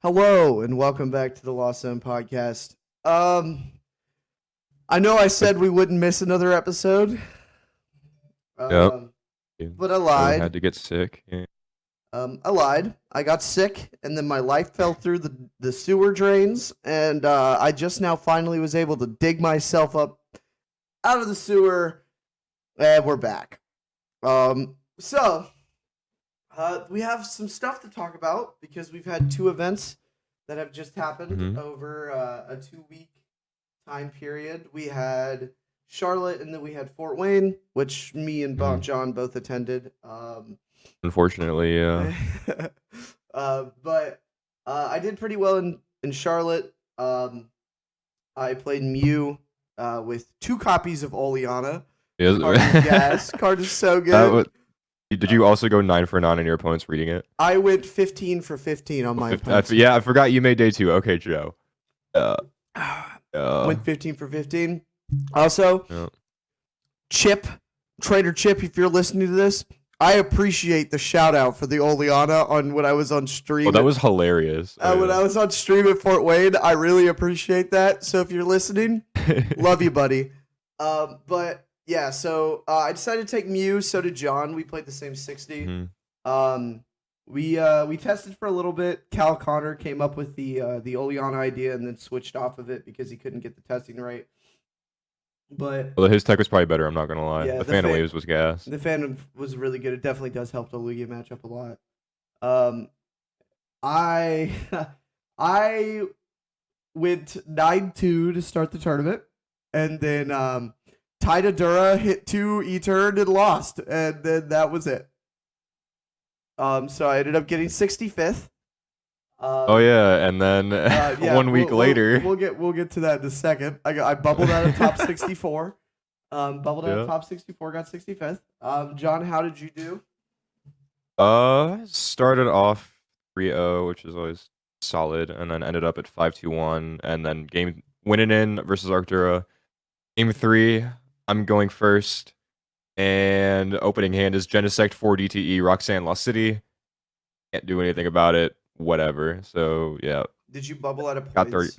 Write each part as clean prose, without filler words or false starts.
Hello and welcome back to the Lost Zone podcast. I know I said we wouldn't miss another episode, Yep. um, Yeah. but I Finally lied. had to get sick. Yeah. I lied. I got sick, and then my life fell through the sewer drains, and I just now finally was able to dig myself up out of the sewer, and we're back. So we have some stuff to talk about because we've had two events that have just happened hmm over a 2 week time period. We had Charlotte and then we had Fort Wayne, which me and hmm John both attended. Unfortunately, yeah. But I did pretty well in Charlotte. I played Mew with two copies of Oleana. Card is Yes. gas. Card is so that good. was, did you also go 9 for 9 on your opponent's reading it? I went 15 for 15 on my opponent's. Yeah, I forgot you made day two. Okay, Joe. Uh, Went 15 for 15. Also, yeah. Trader Chip, if you're listening to this, I appreciate the shout out for the Oleana on when I was on stream. Oh, that was hilarious. When I was on stream at Fort Wayne. I really appreciate that. So if you're listening, love you, buddy. But yeah, so I decided to take Mew. So did John. We played the same 60. We tested for a little bit. Cal Connor came up with the Oleana idea and then switched off of it because he couldn't get the testing right. But Well, his tech was probably better. I'm not gonna lie. Yeah, the the Phantom fa- Waves was gas. the Phantom was really good. It definitely does help the Lugia matchup a lot. Um, I I went 9-2 to start the tournament, and then Tidadura hit 2 E-turn and lost, and then that was it. So I ended up getting 65th. Oh yeah, and then Yeah, 1 week later. we'll get to that in a second. I bubbled out of top 64. Bubbled out of top 64, got 65th. John, how did you do? Started off 3-0, which is always solid, and then ended up at 5-2-1, and then game winning in versus Arctura. Game 3, I'm going first, and opening hand is Genesect 4 DTE, Roxanne Lost City. Can't do anything about it. Whatever. So yeah, Did you bubble out of points? got 30.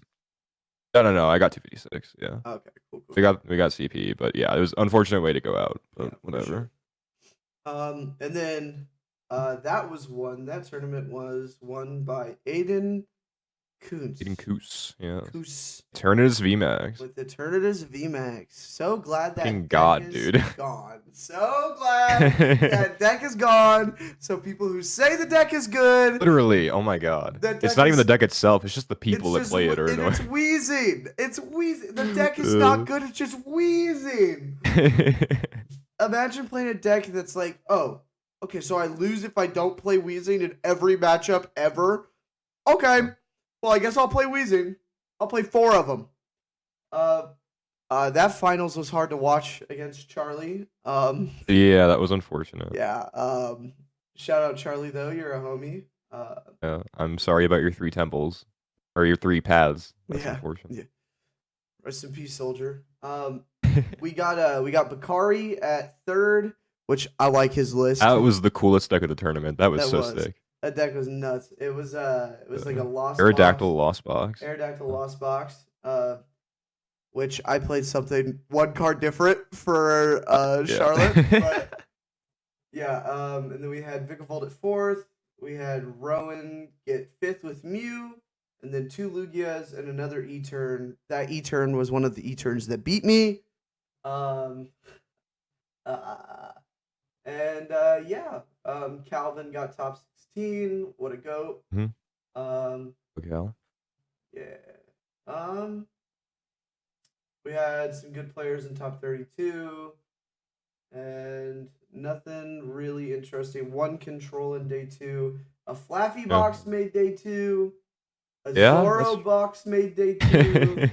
No. I got 256. Yeah. Okay, cool. We got CP, but yeah, it was an unfortunate way to go out. But Yeah, whatever. Sure. And then that tournament was won by Aiden Kuntz. Eating Koos. Yeah. Koos Eternatus VMAX. with Eternatus VMAX. So glad that Fucking deck God, is dude. gone. So glad that deck is gone. So people who say the deck is good, Literally, oh my god. That It's deck not even is- the deck itself, it's just the people it's that just play it are and annoying. it's wheezing. It's wheezing. The deck is not good. It's just wheezing. Imagine playing a deck that's like, oh, okay, so I lose if I don't play Weezing in every matchup ever. Okay, well, I guess I'll play Weezing. I'll play 4 of them. That finals was hard to watch against Charlie. Yeah, that was unfortunate. Yeah. Shout out Charlie though. You're a homie. Yeah, I'm sorry about your 3 temples. Or your 3 paths. That's Yeah. unfortunate. Yeah. Rest in peace, soldier. We got Bakari at 3rd, which I like his list. That was the coolest deck of the tournament. That was sick. That deck was nuts. It was like a lost Aerodactyl Lost Box. Aerodactyl Lost Box. Which I played something 1 card different for Charlotte. But yeah, and then we had Vikavolt at 4th. We had Rowan get 5th with Mew, and then 2 Lugias and another E-turn. That E-turn was one of the E-turns that beat me. Calvin got top 16. What a goat. Okay. Yeah. We had some good players in top 32. And nothing really interesting. 1 control in day 2. A Flaffy box made day 2. A Zoro box made day 2.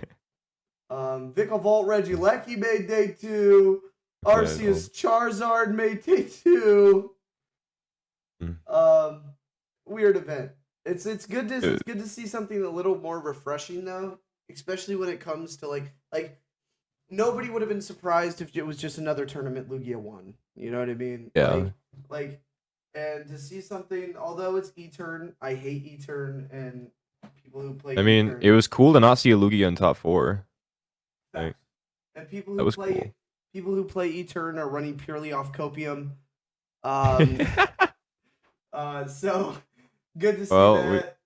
Vikavolt Regieleki made day 2. Arceus Charizard made day 2. Weird event. It's good to see something a little more refreshing though, especially when it comes to like nobody would have been surprised if it was just another tournament Lugia won. You know what I mean? Yeah. And to see something, although it's E-turn, I hate E-turn, and People who play I mean, E-turn. it was cool to not see a Lugia in top 4. Facts. And people That who was play cool. people who play E-turn are running purely off copium. Um, so good to see Well, that.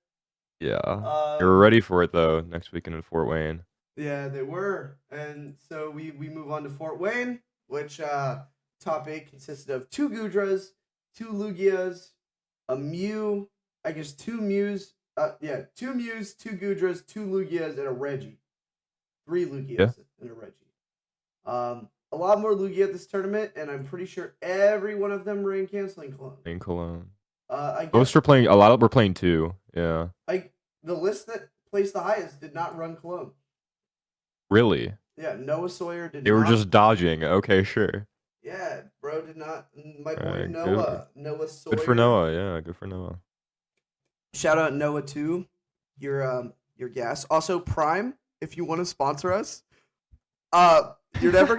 yeah. They were Um, ready for it though next weekend in Fort Wayne. yeah, they were, and so we move on to Fort Wayne, which top 8 consisted of 2 Gudras, 2 Lugias, a Mew, I guess 2 Mews, 2 Mews, 2 Gudras, 2 Lugias, and a Reggie. 3 Lugias Yeah. and a Reggie. A lot more Lugia at this tournament, and I'm pretty sure every one of them ran canceling clone. In Cologne. I guess Most were playing. A lot were playing 2. Yeah. the list that placed the highest did not run clone. Really? Yeah, Noah Sawyer did They not. were just dodging. Okay, sure. Yeah, bro did not. My boy Alright, Noah Sawyer. Good for Noah. Yeah, good for Noah. Shout out Noah too. Your gas. Also Prime, if you want to sponsor us. You're never.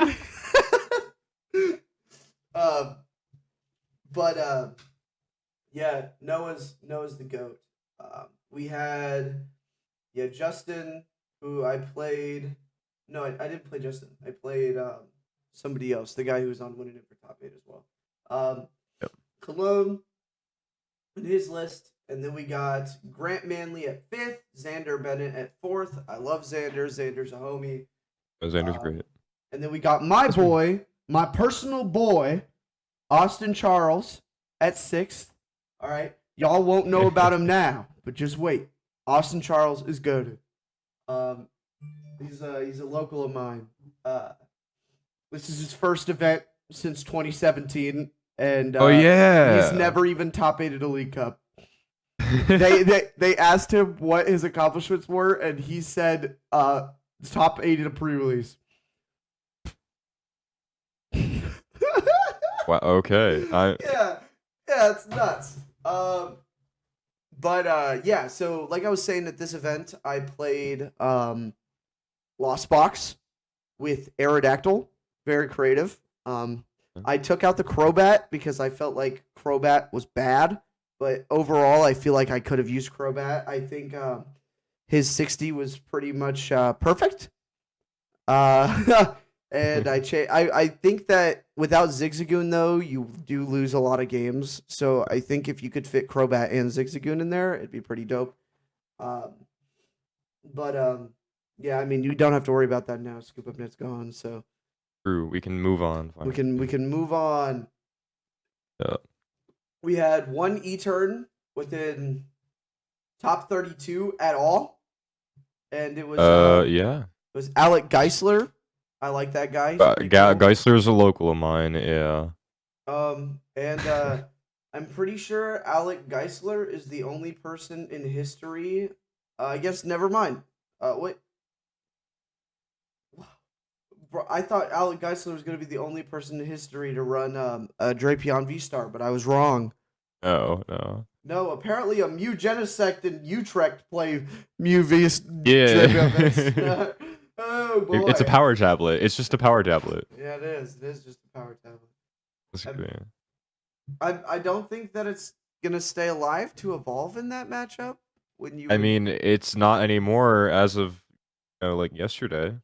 Yeah, Noah's the goat. We had Justin, who I played. No, I didn't play Justin. I played somebody else, the guy who was on winning it for top 8 as well. Yep. Cologne in his list, and then we got Grant Manley at 5th, Xander Bennett at 4th. I love Xander. Xander's a homie. Xander's great. And then we got my boy, my personal boy, Austin Charles at 6th. All right, y'all won't know about him now, but just wait. Austin Charles is goated. He's a local of mine. This is his first event since 2017, and Oh yeah. he's never even top 8 at a League Cup. They asked him what his accomplishments were, and he said top 8 in a pre-release. Wow. Okay. Yeah, it's nuts. Yeah. So like I was saying at this event, I played Lost Box with Aerodactyl. Very creative. I took out the Crobat because I felt like Crobat was bad, but overall I feel like I could have used Crobat. I think his 60 was pretty much perfect. And I think that without Zigzagoon though, you do lose a lot of games. So I think if you could fit Crobat and Zigzagoon in there, it'd be pretty dope. Yeah, I mean you don't have to worry about that now. Scoop Up Net's gone, so True. We can move on. we can move on. Yeah. We had one E-turn within top 32 at all, and it was yeah. it was Alec Geisler. I like that guy. He's pretty cool. Geisler's a local of mine. Yeah. And I'm pretty sure Alec Geisler is the only person in history. I guess never mind. What? Bro, I thought Alec Geisler was gonna be the only person in history to run a Drapion V-Star, but I was wrong. Oh no. No, apparently a Mew Genesect and Utrecht play Mew V. Yeah. Oh boy. It's a power tablet. It's just a power tablet. Yeah, it is. It is just a power tablet. Basically. I don't think that it's gonna stay alive to evolve in that matchup. I mean, it's not anymore as of like yesterday.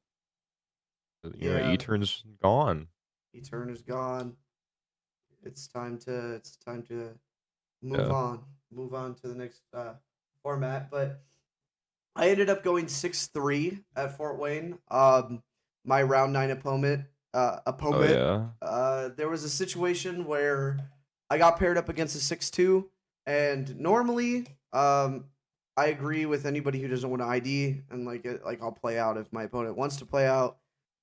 E-turn's gone. E-turn is gone. It's time to move on. Move on to the next format. But I ended up going 6-3 at Fort Wayne. My round 9 opponent. Oh, yeah. There was a situation where I got paired up against a 6-2, and normally, I agree with anybody who doesn't want to ID, and like I'll play out if my opponent wants to play out.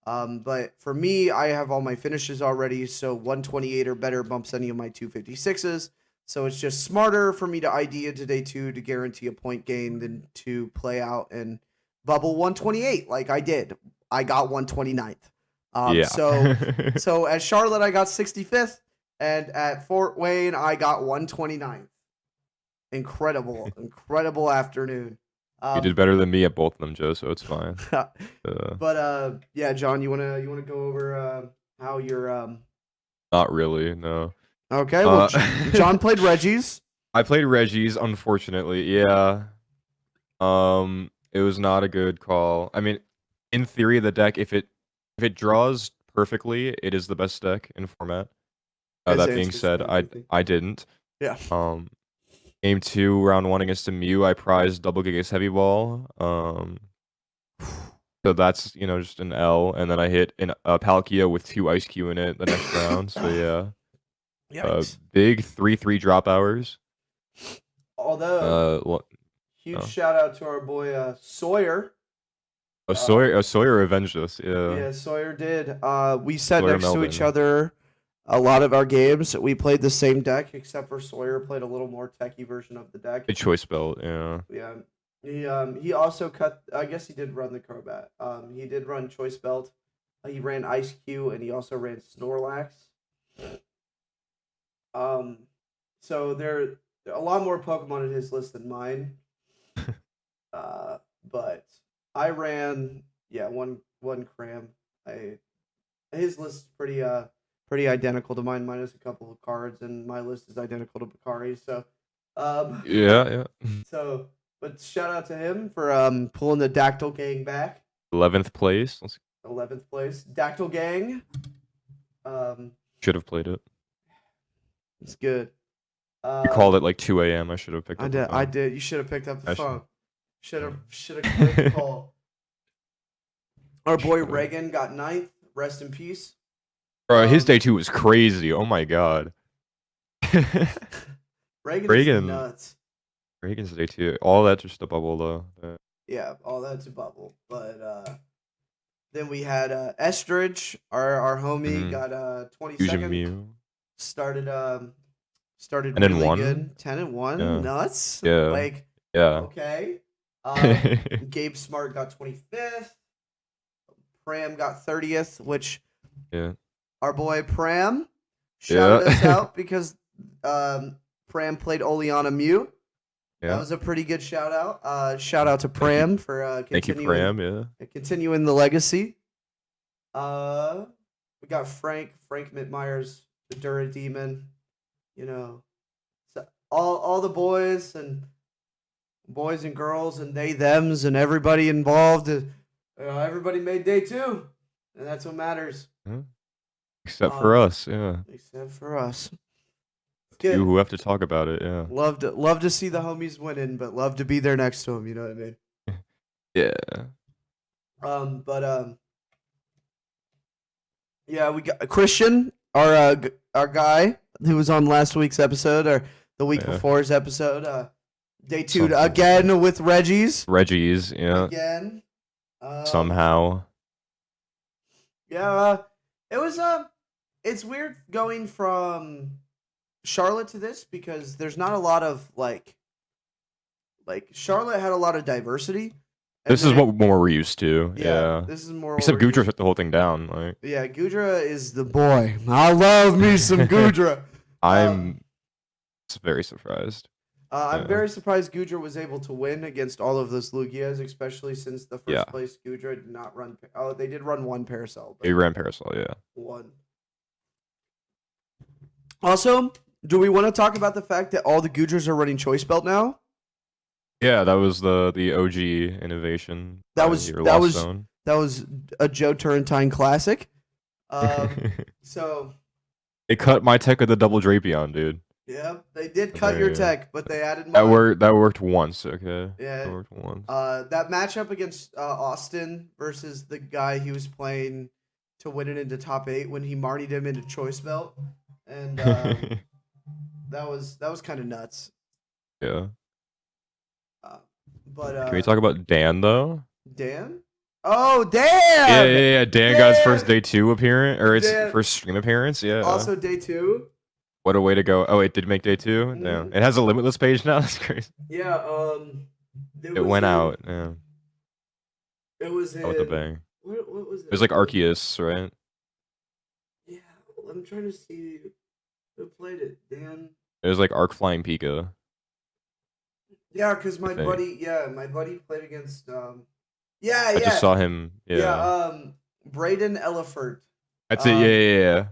But for me, I have all my finishes already, so 128 or better bumps any of my 256s. So it's just smarter for me to ID into day 2 to guarantee a point gain than to play out and bubble 128 like I did. I got 129th. Yeah. So at Charlotte, I got 65th, and at Fort Wayne, I got 129th. Incredible afternoon. You did better than me at both of them, Joe, so it's fine. But yeah, John, you wanna go over how your Not really, no. Okay, well, John played Reggie's. I played Reggie's, unfortunately. Yeah. It was not a good call. I mean, in theory, the deck, if it draws perfectly, it is the best deck in format. As That being answers said, everything. I didn't. Yeah. Game 2, round 1 against a Mew, I prized double Gigas Heavy Ball. So that's, just an L, and then I hit a Palkia with 2 Ice Q in it the next round. So yeah, Yikes. big 3/3 drop hours. Although, huge oh. shout out to our boy Sawyer. Sawyer avenged us. Yeah. Yeah, Sawyer did. We sat Sawyer next to each Melvin. other a lot of our games. We played the same deck, except for Sawyer played a little more techie version of the deck. A choice belt. Yeah. Yeah. He also cut. I guess he did run the Crobat. He did run Choice Belt. He ran Ice Q, and he also ran Snorlax. So there are a lot more Pokemon in his list than mine. But I ran one Cram. His list is pretty identical to mine, minus a couple of cards, and my list is identical to Bakari. So Yeah. So, but shout out to him for pulling the Dactyl Gang back. 11th place. 11th place, Dactyl Gang. Should have played it. It's good. You called it like 2 a.m. I should have picked up the phone. I did. You should have picked up the phone. Should have quit the call. Our boy Reagan got 9th. Rest in peace. Bro, his day 2 was crazy. Oh my god. Reagan is nuts. Reagan's day 2. All that just a bubble though. Yeah, all that's a bubble. But then we had Estridge, our homie, got 22nd. Mew. Started and really then won? good. 10-1. Yeah. Nuts. Yeah. Yeah. Okay. Gabe Smart got 25th. Pram got 30th, which our boy Pram shouted us out because Pram played Oleana Mew. Yeah. That was a pretty good shout out. Shout out to Pram for continuing. Thank you, Pram. Yeah. Continuing the legacy. We got Frank Mittmeyers, the Dura Demon. So all the boys and girls and they thems and everybody involved. Everybody made day 2, and that's what matters. Except for us, yeah. Except for us. Good. You who have to talk about it, yeah. Love to see the homies winning, but love to be there next to them. You know what I mean? Yeah. Yeah, we got Christian, our guy who was on last week's episode or the week before's episode. Day 2 again with Reggie's, yeah. Again. Somehow. Yeah, it was it's weird going from Charlotte to this because there's not a lot of like Charlotte had a lot of diversity. This is what more we're used to. Yeah. This is more. Except Goodra shut the whole thing down. Like. Yeah, Goodra is the boy. I love me some Goodra. I'm very surprised. I'm very surprised Goodra was able to win against all of those Lugias, especially since the first place Goodra did not run. Oh, they did run one Parasol. They ran Parasol, yeah. One. Also, do we want to talk about the fact that all the Goodras are running Choice Belt now? Yeah, that was the OG innovation. That was a Joe Turrentine classic. So they cut my tech with a double Drapion, dude. Yeah, they did cut your tech, but they added mine. That worked once, okay? Yeah. That worked once. That matchup against Austin versus the guy he was playing to win it into top 8 when he martied him into Choice Belt, and that was kind of nuts. Yeah. But can we talk about Dan though? Dan? Oh, Dan! Yeah. Dan got his first day 2 appearance, or his first stream appearance. Yeah. Also day 2. What a way to go! Oh, it did make day 2. Mm-hmm. Damn, it has a limitless page now. That's crazy. Yeah. It went out. Yeah. It was in. With the bang. What was it? It was like Arceus, right? Yeah, I'm trying to see who played it. Dan. It was like Arc Flying Pika. Yeah, because my buddy played against. I just saw him. Yeah. Braden Ellifert. That's it. Yeah.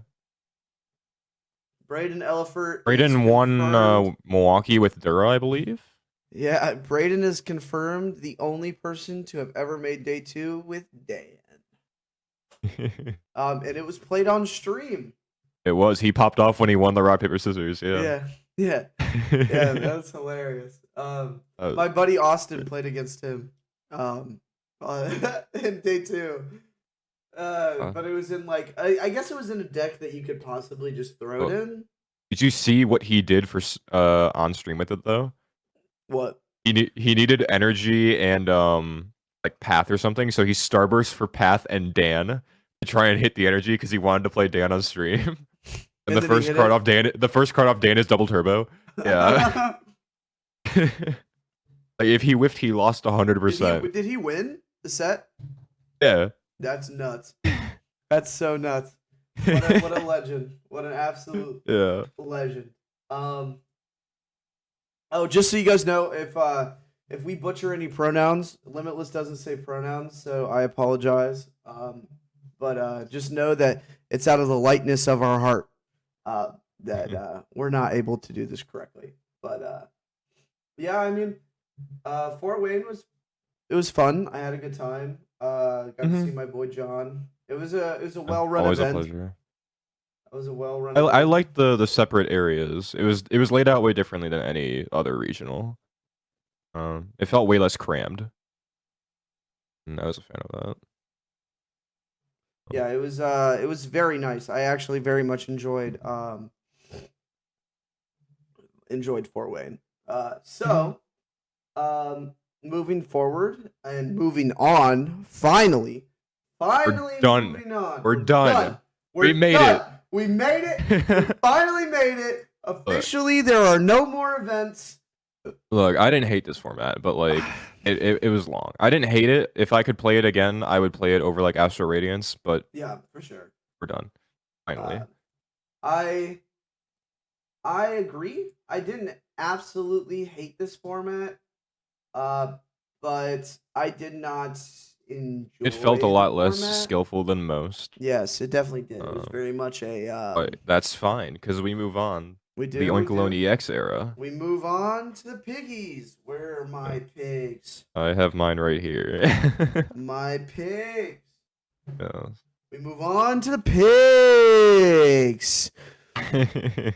Braden Ellifert. Braden won Milwaukee with Dura, I believe. Yeah, Braden is confirmed the only person to have ever made day 2 with Dan. And it was played on stream. It was. He popped off when he won the rock paper scissors. Yeah. Yeah. Yeah, that's hilarious. My buddy Austin played against him in day 2. But it was in like I guess it was in a deck that you could possibly just throw it in. Did you see what he did for on stream with it though? What? He needed energy and like path or something, so he starburst for path and Dan to try and hit the energy because he wanted to play Dan on stream. And the first card off Dan is double turbo. Yeah. Like if he whiffed, he lost 100%. Did he win the set? Yeah. That's nuts. That's so nuts. What a legend. What an absolute legend. Oh, just so you guys know, if we butcher any pronouns, Limitless doesn't say pronouns, so I apologize. But just know that it's out of the lightness of our heart that we're not able to do this correctly. But yeah, I mean, Fort Wayne was fun. I had a good time. Got to see my boy John. It was a well-run Always event. a pleasure. It was a well-run. I liked the separate areas. It was laid out way differently than any other regional. It felt way less crammed. And I was a fan of that. Yeah, it was very nice. I actually very much enjoyed Fort Wayne. Moving forward and moving on, finally we're done. moving on. We're done. We made it. We made it. We finally made it. Officially, there are no more events. Look, I didn't hate this format, but like it was long. I didn't hate it. If I could play it again, I would play it over like Astro Radiance, but yeah, for sure. We're done. Finally. I agree. I didn't absolutely hate this format. But I did not enjoy it. Felt a lot less format. skillful than most. Yes, it definitely did. It was very much a but that's fine because we move on. We do the Oinkalone EX era. We move on to the piggies. Where are my pigs? I have mine right here. My pigs. Yes. We move on to the pigs.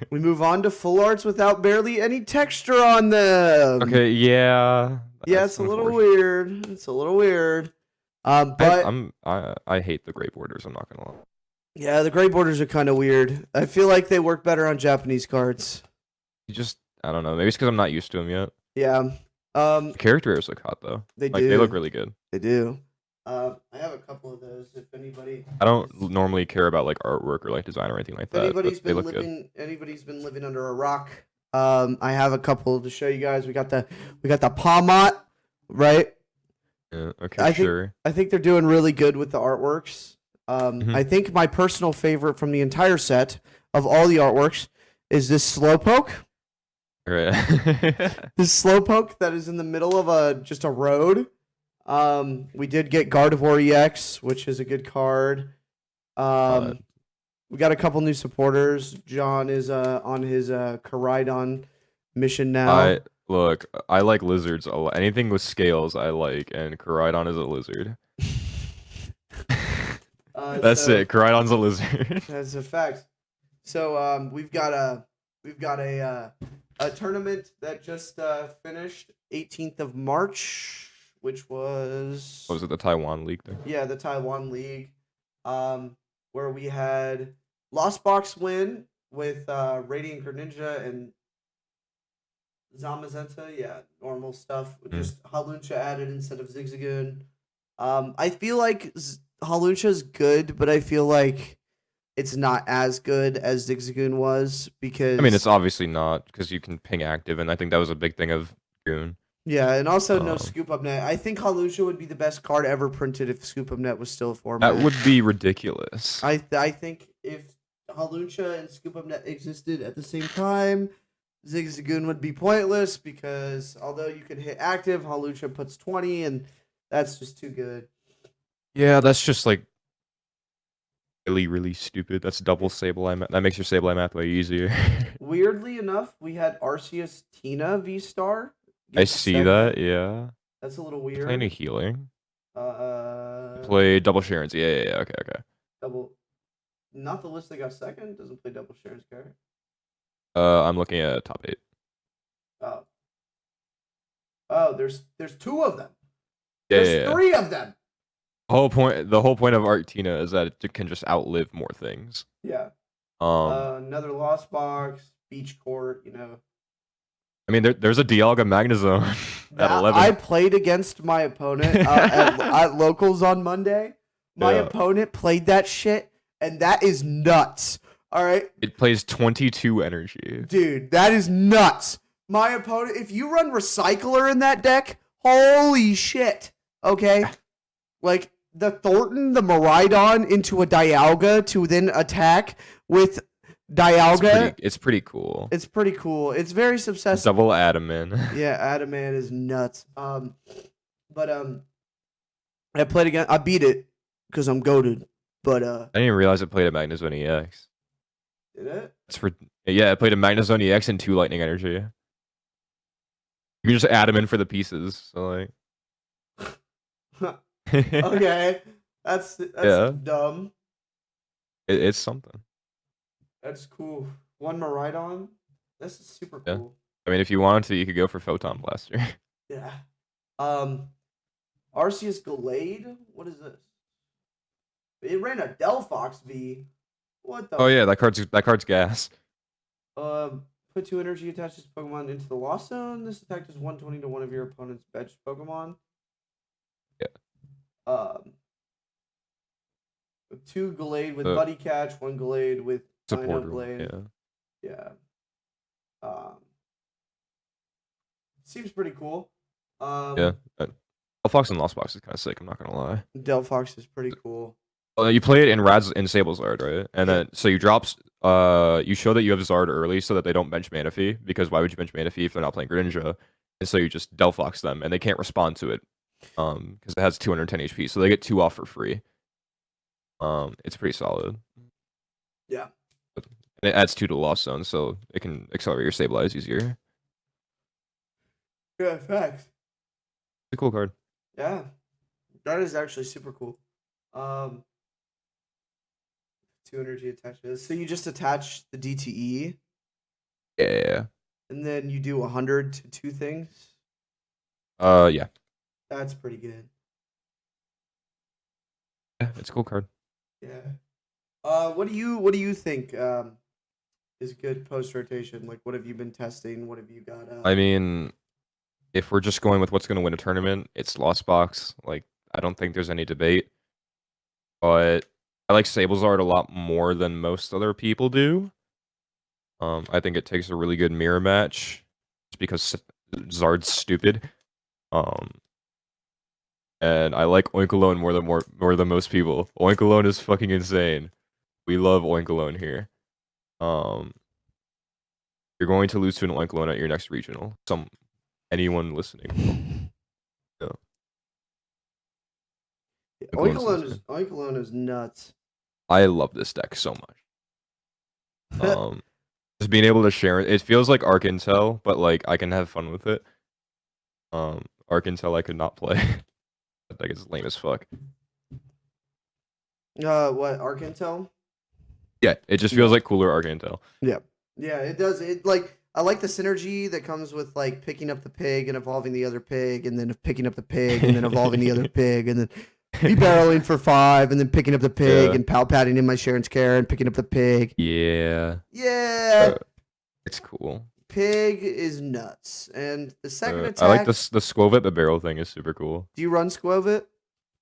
We move on to full arts without barely any texture on them. Okay, yeah. Yeah, it's a little weird. It's a little weird. But I hate the gray borders, I'm not gonna lie. Yeah, the gray borders are kind of weird. I feel like they work better on Japanese cards. I don't know. Maybe it's because I'm not used to them yet. Yeah. The characters look hot though. They do. They look really good. They do. I have a couple of those. If anybody. I don't normally care about like artwork or like design or anything like that. Anybody's been living under a rock. I have a couple to show you guys. We got the Palmot, right? Yeah. Okay. Sure. I think they're doing really good with the artworks. I think my personal favorite from the entire set of all the artworks is this Slowpoke. Right. This Slowpoke that is in the middle of just a road. We did get Gardevoir EX, which is a good card. We got a couple new supporters. John is on his Koraidon mission now. I like lizards a lot. Anything with scales I like, and Koraidon is a lizard. That's it. Koraidon's a lizard. That's a fact. So we've got a tournament that just finished 18th of March, which was it the Taiwan League there? Yeah, the Taiwan League, where we had Lost Box win with Radiant Greninja and Zamazenta. Yeah, normal stuff. Just Hawlucha added instead of Zigzagoon. I feel like Hawlucha's good, but I feel like it's not as good as Zigzagoon was because... I mean, it's obviously not because you can ping active, and I think that was a big thing of Goon. Yeah, and also no Scoop Up Net. I think Hawlucha would be the best card ever printed if Scoop Up Net was still a format. That would be ridiculous. I think if Hawlucha and Scoop Up Net existed at the same time, Zigzagoon would be pointless because although you can hit active, Hawlucha puts 20, and that's just too good. Yeah, that's just like really, really stupid. That's double Sableye math. That makes your Sableye math way easier. Weirdly enough, we had Arceus Tina V-Star I Get the see second. that. Yeah. That's a little You play any weird. healing? Uh, Play double Sharon's. Yeah. Okay. double. Not the list that got second. Doesn't play double Sharon's character. I'm looking at top 8. Oh. Oh, there's two of them. Yeah. There's three of them. The whole point of Arctina is that it can just outlive more things. Yeah. Another Lost Box, Beach Court. I mean, there's a Dialga Magnezone at 11. I played against my opponent at locals on Monday. My opponent played that shit, and that is nuts. All right. It plays 22 energy. Dude, that is nuts. My opponent, if you run Recycler in that deck, holy shit. Okay. Like the Thornton, the Miraidon into a Dialga to then attack with Dialga. It's pretty cool. It's pretty cool. It's very successful. Double Adamant. Yeah, Adamant is nuts. But I played again. I beat it because I'm goated. But I didn't even realize it played a Magnezone EX. Did it? It played a Magnezone EX and 2 Lightning Energy. You can just add them in for the pieces. So like. Okay, that's dumb. It's something. That's cool. One Miraidon. This is super cool. I mean, if you wanted to, you could go for Photon Blaster. Yeah. Arceus Glade. What is this? It ran a Delphox V. What the? Oh yeah, that card's gas. Put 2 energy attached to this Pokemon into the Lost Zone. This attack does 120 to one of your opponent's bench Pokemon. Yeah. 2 Glade with Buddy Catch, 1 Glade with Support Glade. Yeah. Seems pretty cool. Yeah. Delphox and Lost Box is kind of sick. I'm not gonna lie. Delphox is pretty cool. You play it in Sablezard, right? And then so you drop. You show that you have Zard early so that they don't bench Manaphy, because why would you bench Manaphy if they're not playing Greninja? And so you just Delphox them, and they can't respond to it, because it has 210 HP, so they get 2 off for free. It's pretty solid. Yeah. And it adds 2 to the Lost Zone, so it can accelerate your Stabilize easier. Yeah, facts. It's a cool card. Yeah, that is actually super cool. 2 energy attaches. So you just attach the DTE. Yeah. And then you do 100 to 2 things. Yeah. That's pretty good. Yeah, it's a cool card. Yeah. What do you think is good post rotation? Like, what have you been testing? What have you got? I mean, if we're just going with what's going to win a tournament, it's Lost Box. Like, I don't think there's any debate. But I like Sablezard a lot more than most other people do. I think it takes a really good mirror match, just because Zard's stupid. And I like Oinkologne more than most people. Oinkologne is fucking insane. We love Oinkologne here. You're going to lose to an Oinkologne at your next regional. Anyone listening. Yeah. Oinkologne is nuts. I love this deck so much. Just being able to share it feels like Arc Intel, but like I can have fun with it. Arc Intel I could not play. That deck is lame as fuck. What, Arc Intel? Yeah, it just feels like cooler Arc Intel. Yeah, it does. I like the synergy that comes with like picking up the pig and evolving the other pig, and then picking up the pig and then evolving the other pig, and then barreling for 5, and then picking up the pig and pal patting in my Sharon's care and picking up the pig. Yeah. It's cool. Pig is nuts, and the second attack. I like the Skwovet the barrel thing is super cool. Do you run Skwovet?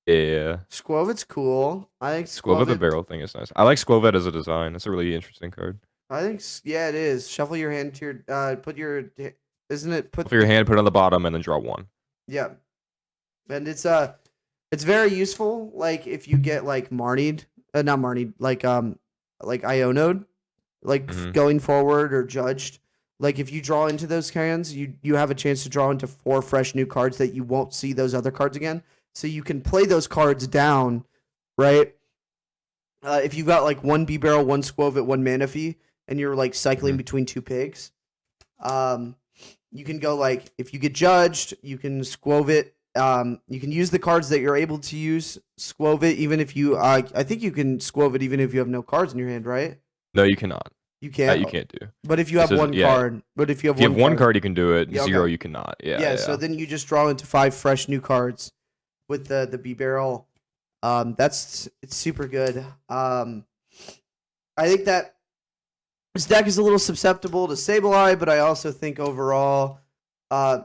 Yeah. Skwovet's cool. I think Skwovet the barrel thing is nice. I like Skwovet as a design. It's a really interesting card. I think it is. Shuffle your hand to your put your isn't it put Shuffle your hand, put it on the bottom, and then draw 1. Yeah, and it's very useful. Like if you get like Marnied, not Marnied, like Ionode, like going forward or judged. Like if you draw into those hands, you have a chance to draw into 4 fresh new cards that you won't see those other cards again. So you can play those cards down, right? If you got like 1 B-Barrel, 1 Skwovet, 1 Manaphy, and you're like cycling between 2 pigs, you can go like if you get judged, you can squove it. You can use the cards that you're able to use squove it, even if you. I think you can squove it even if you have no cards in your hand, right? No, you cannot. You That can't. you can't do. But if you This have is one yeah. card, but if you have If you one have one card, card, you can do it. Yeah, 0, okay. you cannot. Yeah, yeah. yeah. So then you just draw into 5 fresh new cards with the B barrel. It's super good. I think that this deck is a little susceptible to Sableye, but I also think overall,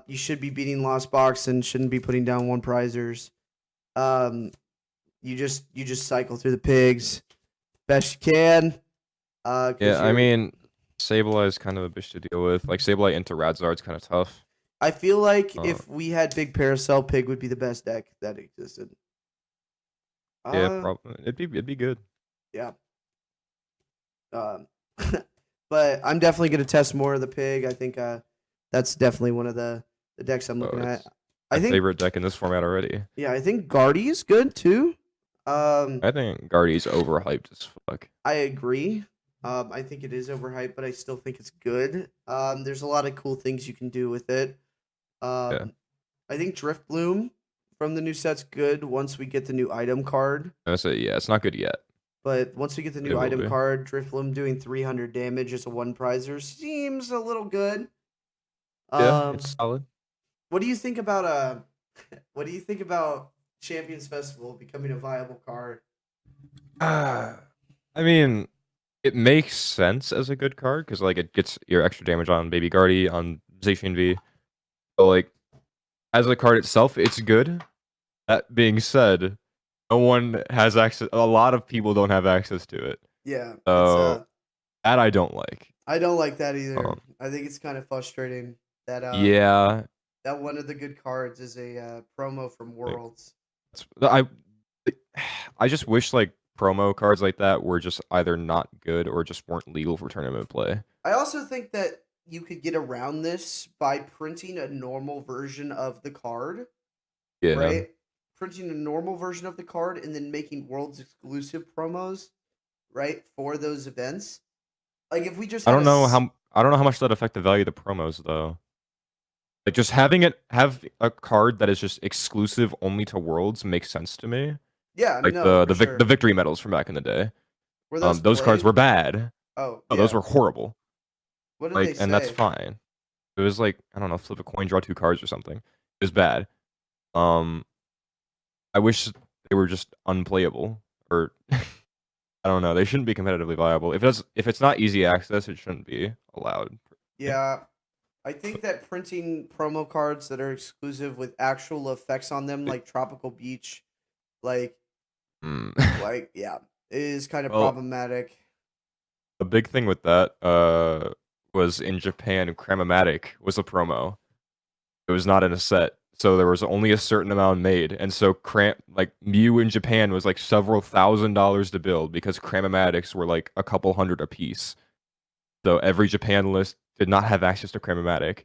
you should be beating Lost Box and shouldn't be putting down one prizers. You just cycle through the pigs best you can. Yeah, I mean, Sableye is kind of a bitch to deal with. Like Sableye into Radzard's kind of tough. I feel like Uh, if we had Big Paracel, Pig would be the best deck that existed. Yeah, Uh, probably it'd be good. yeah. Um, but I'm definitely gonna test more of the Pig. I think that's definitely one of the decks I'm looking at. It's I my think favorite deck in this format already. yeah, I think Guardy is good too. I think Guardy's overhyped as fuck. I agree. I think it is overhyped, but I still think it's good. There's a lot of cool things you can do with it. Yeah. I think Drift Bloom from the new set's good once we get the new item card. I say yeah, it's not good yet. But once we get the It new will item be. card, Drift Bloom doing 300 damage as a one prizer seems a little good. Yeah, it's solid. What do you think about what do you think about Champions Festival becoming a viable card? I mean, it makes sense as a good card because like it gets your extra damage on Baby Guardy on Zacian V. But like as a card itself, it's good. That being said, no one has access. A lot of people don't have access to it. Yeah, So that I don't like. I don't like that either. Um, I think it's kind of frustrating that yeah, that one of the good cards is a promo from like, Worlds. I just wish like promo cards like that were just either not good or just weren't legal for tournament play. I also think that you could get around this by printing a normal version of the card, Yeah, right? Printing a normal version of the card and then making Worlds exclusive promos, right, for those events. Like if we just I had don't know how much that affect the value of the promos though. Like just have a card that is just exclusive only to Worlds makes sense to me. yeah, Like no, for sure. the victory medals from back in the day. Were those Those cards played? were bad. Oh, Oh, yeah. those were horrible. What did they Like, and that's say? fine. It was like I don't know, flip a coin, draw 2 cards or something. It was bad. Um, I wish they were just unplayable or I don't know. They shouldn't be competitively viable. If it's not easy access, it shouldn't be allowed. Yeah, I think that printing promo cards that are exclusive with actual effects on them, like Tropical Beach, like Mm. yeah, is kind of Well, problematic. the big thing with that was in Japan, Cramomatic was a promo. It was not in a set, so there was only a certain amount made, and so like Mew in Japan was like several $1,000s to build because Cramomatics were like a couple hundred a piece. So every Japan list did not have access to Cramomatic,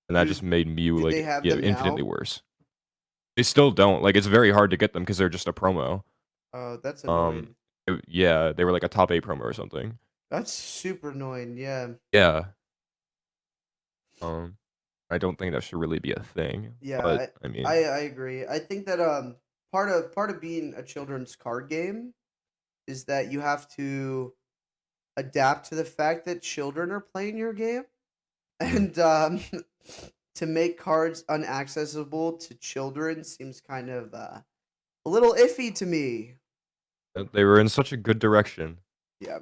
and that just made Mew Did like they have yeah them infinitely now? worse. They still don't. Like it's very hard to get them because they're just a promo. Oh, that's Um, annoying. yeah, they were like a top 8 promo or something. That's super annoying. Yeah. Yeah. Um, I don't think that should really be a thing. Yeah, But I mean, I agree. I think that part of being a children's card game is that you have to adapt to the fact that children are playing your game, and to make cards unaccessible to children seems kind of a little iffy to me. they were in such a good direction. Yeah.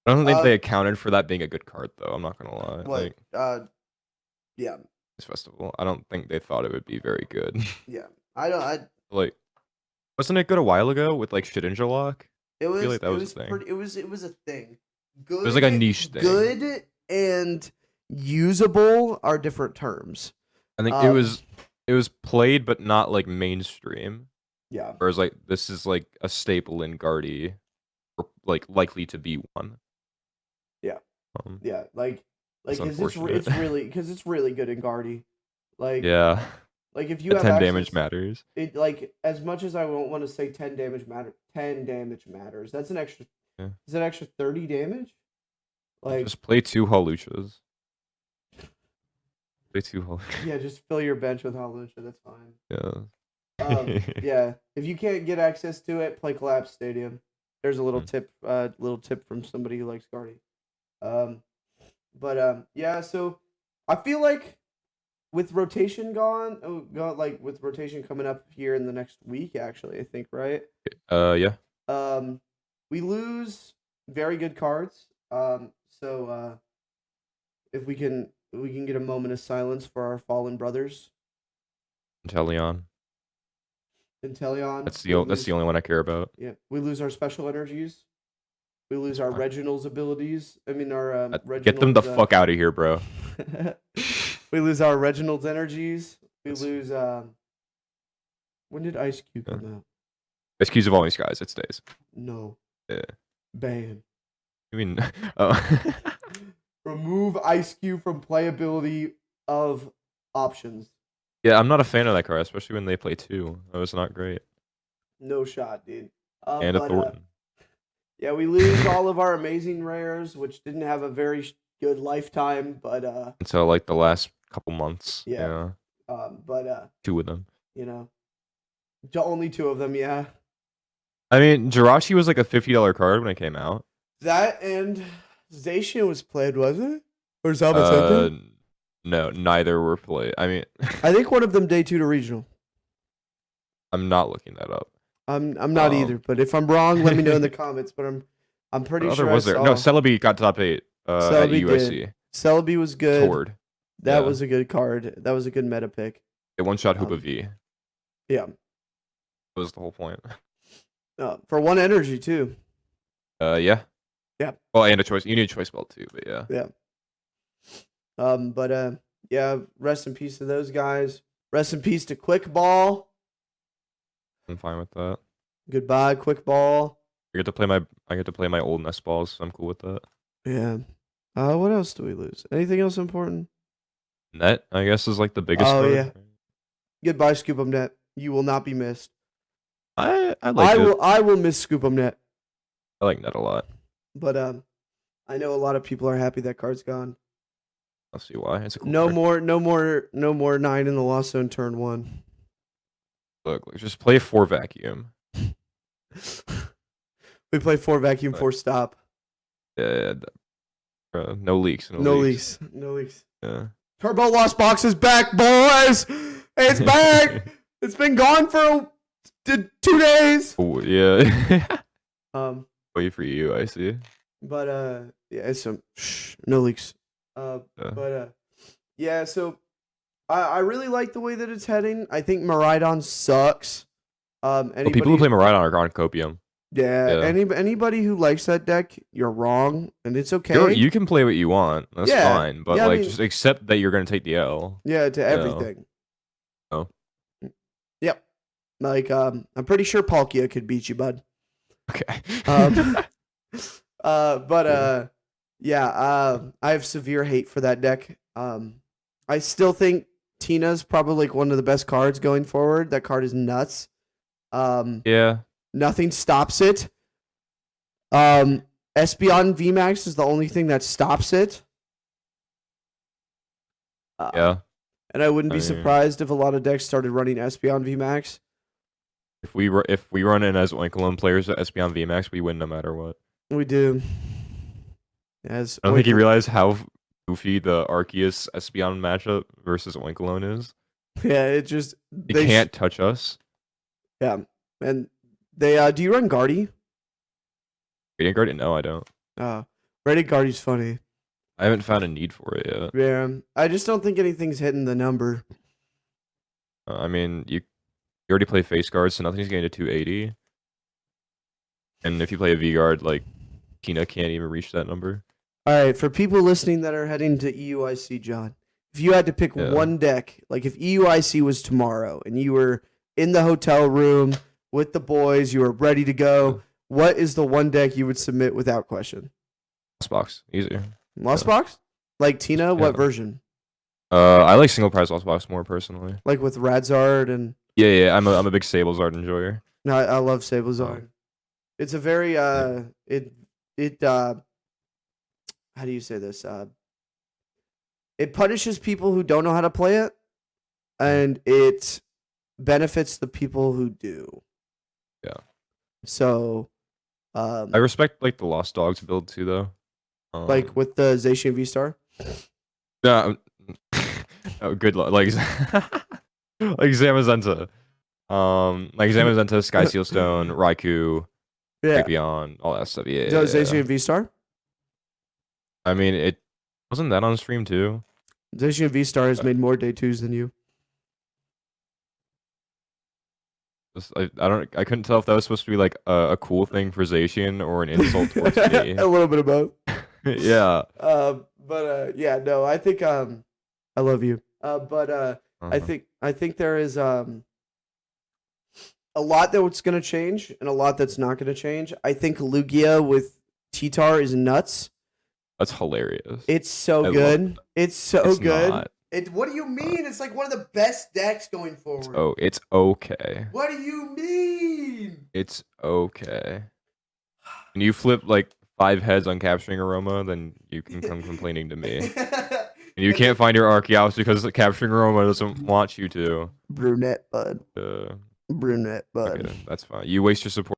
I don't think they accounted for that being a good card, though. I'm not gonna lie. What? Like Yeah. this festival, I don't think they thought it would be very good. Yeah. I don't. Like, wasn't it good a while ago with like Shedinja Lock? It I feel like that it was was a thing. pretty. It was a thing. Good. It was like a niche thing. Good and usable are different terms. I think it was played, but not like mainstream. Yeah. Whereas like this is like a staple in Guardy, or like likely to be one. Yeah. Yeah. Like it's because unfortunate. it's really good in Guardy. Like Yeah, like if you the have 10 access, damage matters. it like as much as I won't want to say 10 damage matters. That's an extra. Yeah. Is an extra 30 damage? Like Just play 2 Hawluchas. Way too hard. Yeah, just fill your bench with Hawlucha. That's fine. Yeah. Yeah. If you can't get access to it, play Collapse Stadium. There's a little Mm. tip from somebody who likes Guardy. Um, yeah. So I feel like with rotation like with rotation coming up here in the next week, actually, I think, right? Yeah. We lose very good cards. So if we can get a moment of silence for our fallen brothers. Inteleon. Inteleon. That's the only one I care about. Yeah, we lose our special energies. We lose our Fine. Reginald's abilities. I mean, our Get them the Reginald's, fuck out of here, bro. we lose our Reginald's energies. We That's- lose. When did Ice Cube Yeah. come out? Excuse of all these guys, it stays. No. Yeah. Ban. I mean, oh. Remove Ice Cube from playability of options. Yeah, I'm not a fan of that card, especially when they play 2. That was not great. No shot, dude. And a Thornton. Yeah, we lose all of our amazing rares, which didn't have a very good lifetime, but Until like the last couple months. Yeah. Yeah. 2 of them. You know, only 2 of them. Yeah. I mean, Jirachi was like a $50 card when it came out. That and Zacian was played, was it? Or Zaba No, neither were played. I mean, I think one of them day 2 to regional. I'm not looking that up. I'm not either, but if I'm wrong, let me know in the comments. But I'm pretty sure was there? No, Celebi got top 8 at USC. Celebi was good. Tord. That was a good card. That was a good meta pick. It one-shot Hoopa V. Yeah. That was the whole point. For 1 energy too. Yeah. Yeah. Well, and a choice. You need a choice belt too, but yeah. Yeah. Yeah. Rest in peace to those guys. Rest in peace to Quick Ball. I'm fine with that. Goodbye, Quick Ball. I get to play my old Nest balls, so I'm cool with that. Yeah. What else do we lose? Anything else important? Net, I guess, is like the biggest. Oh card. yeah. Goodbye, Scoop'em Net. You will not be missed. I like it. I will miss Scoop'em Net. I like Net a lot. But I know a lot of people are happy that card's gone. I'll see why. It's a cool no card. more 9 in the Lost Zone turn 1. Look, just play 4 vacuum. We play 4 vacuum, 4 stop. Yeah. No leaks. No leaks. No leaks. Yeah. Turbo Lost Box is back, boys. It's back. It's been gone for 2 days. Oh, yeah. Wait for you, I see. But yeah, it's some no leaks. Yeah, so I really like the way that it's heading. I think Miraidon sucks. People who play Miraidon are on Copium. Yeah. Anybody who likes that deck, you're wrong, and it's okay. You can play what you want. That's fine, but yeah, just accept that you're gonna take the L. Yeah, to everything. Oh. Yep. Like I'm pretty sure Palkia could beat you, bud. Okay. Yeah. I have severe hate for that deck. I still think Tina's probably like one of the best cards going forward. That card is nuts. Yeah. Nothing stops it. Espeon VMAX is the only thing that stops it. Yeah. And I wouldn't be surprised if a lot of decks started running Espeon VMAX. If we run in as Oinkalone players at Espeon VMAX, we win no matter what. We do. I don't think you realize how goofy the Arceus Espeon matchup versus Oinkalone is. Yeah, it just they can't touch us. Yeah, and they do you run Guardy? Radiant Guardian? No, I don't. Radiant Guardy's funny. I haven't found a need for it yet. Yeah, I just don't think anything's hitting the number. I mean, you already play face guards, so nothing's getting to 280. And if you play a V guard, like Tina can't even reach that number. All right, for people listening that are heading to EUIC, John, if you had to pick one deck, like if EUIC was tomorrow and you were in the hotel room with the boys, you were ready to go, what is the one deck you would submit without question? Lost Box, easier. Lost Box? Like Tina, what version? I like single prize Lost Box more personally. Like with Radzard and Yeah, I'm a big Sablezard enjoyer. No, I love Sablezard. It's a very how do you say this? it punishes people who don't know how to play it, and it benefits the people who do. Yeah. So, I respect like the Lost Dogs build too, though. like with the Zacian V Star. Yeah. Oh, good luck. Like like Zamazenta. Like Zamazenta, Sky Seal Stone, Raikou, Yeah, Vaporeon, all that stuff. Yeah. Zacian V Star. I mean, it wasn't that on stream too. Zacian V Star has made more day twos than you. I couldn't tell if that was supposed to be like a cool thing for Zacian or an insult towards me. A little bit of both. Yeah. But yeah, no, I think I love you. But I think there is a lot that's gonna change and a lot that's not gonna change. I think Lugia with T-Tar is nuts. That's hilarious. It's so I good. It's so It's good. not. What do you mean? It's like one of the best decks going forward. It's okay. What do you mean? It's okay. When you flip like 5 heads on capturing Aroma, then you can come complaining to me. And you can't find your Arceus because capturing Aroma doesn't want you to. Brunette bud. Brunette bud. Okay, that's fine. You waste your support.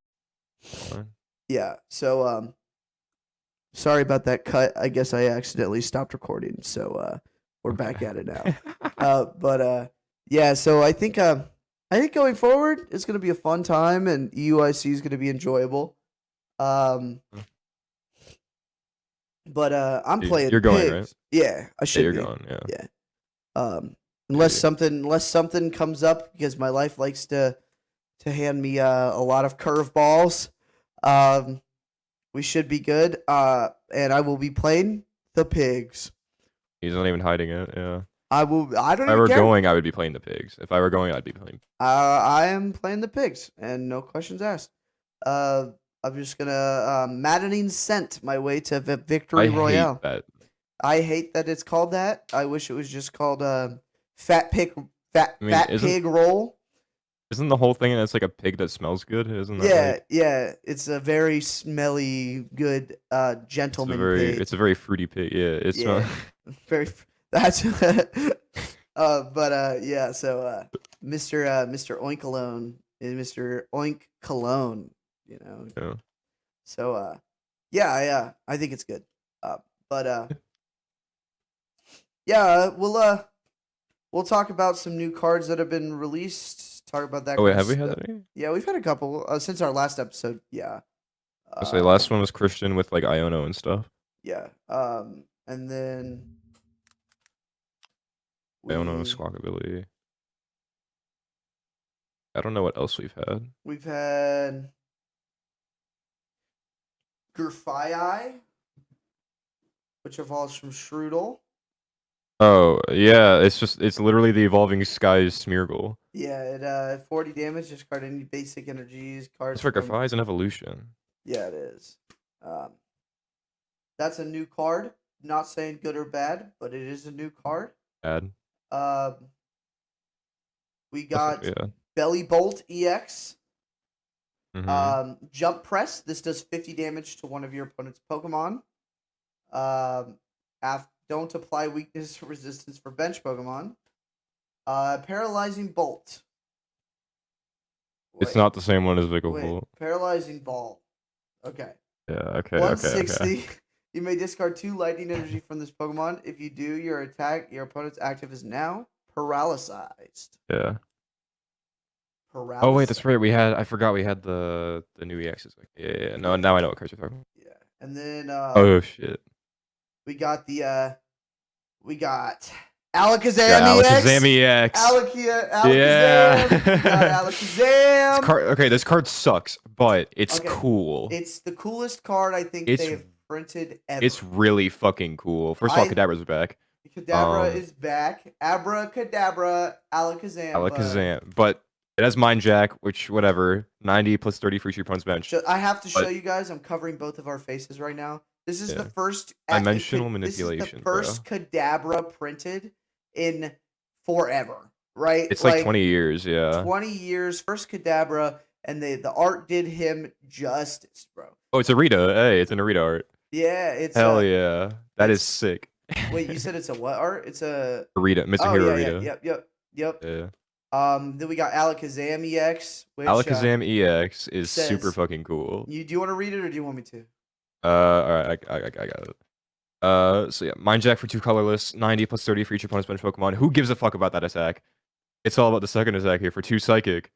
Yeah. So sorry about that cut. I guess I accidentally stopped recording. So we're back at it now. But yeah. So I think going forward it's gonna be a fun time and EUIC is gonna be enjoyable. But I'm playing. You're going, pigs. right? Yeah, I should. Yeah, be. you're going. Yeah. Unless something comes up because my life likes to hand me a lot of curveballs. We should be good. And I will be playing the pigs. He's not even hiding it. Yeah. I will. I don't. If I were care. going, I would be playing the pigs. If I were going, I'd be playing. I am playing the pigs, and no questions asked. I'm just gonna maddening scent my way to victory royale. Hate that. I hate that it's called that. I wish it was just called fat pig roll. Isn't the whole thing that's like a pig that smells good? Isn't that? Yeah, like, yeah. It's a very smelly, good gentleman pig. It's a very fruity pig. Yeah, it's very. That's. But yeah. So Mr. Oinkalone and Mr. Oink Cologne. You know. Yeah. So yeah. I think it's good. But yeah, we'll talk about some new cards that have been released. Talk about that. Oh wait, have we had any? Yeah, we've had a couple since our last episode. Yeah. I say last one was Christian with like Iono and stuff. Yeah. And then Iono Squawkability. I don't know what else we've had. We've had Grafai, which evolves from Shroodle. Oh yeah, it's literally the evolving skies Smeargle. Yeah, it 40 damage. Discard any basic energies. Cards. It's for Grafai is an evolution. Yeah, it is. That's a new card. Not saying good or bad, but it is a new card. Bad. We got Belly Bolt EX. Jump Press. This does 50 damage to one of your opponent's Pokemon. Don't apply weakness or resistance for bench Pokemon. Paralyzing Bolt. It's not the same one as Vigavolt. Paralyzing Ball. Okay. Yeah, okay. 160. Okay. You may discard 2 lightning energy from this Pokemon. If you do, your opponent's active is now paralyzed. Yeah. Paralyzed. Oh wait, that's right. I forgot we had the new EXs. Yeah. No, now I know what cards you're talking about. Yeah. And then oh shit. We got Alakazam EX. Alakazam. Yeah. Alakazam. This card sucks, but it's cool. It's the coolest card I think they've printed ever. It's really fucking cool. First of all, Kadabra's back. Kadabra is back. Abracadabra, Alakazam. But it has Mind Jack, which whatever. 90 plus 30 for your opponent's bench. I have to show you guys. I'm covering both of our faces right now. This is the first dimensional manipulation. This is the first Kadabra printed in forever, right? It's like 20 years, yeah. 20 years, first Kadabra, and the art did him justice, bro. Oh, it's a Rita. Hey, it's an Rita art. Yeah, it's hell yeah. That is sick. Wait, you said it's a what art? It's a. Arita, Mr. Oh Hero yeah, yeah, Arita. yep. Yeah. Then we got Alakazam EX, which Alakazam EX is super says. fucking cool. Do you want to read it or do you want me to? Alright, I got it. So yeah, Mind Jack for 2 colorless, 90 plus 30 for each opponent's bench Pokemon. Who gives a fuck about that attack? It's all about the second attack here for 2 psychic.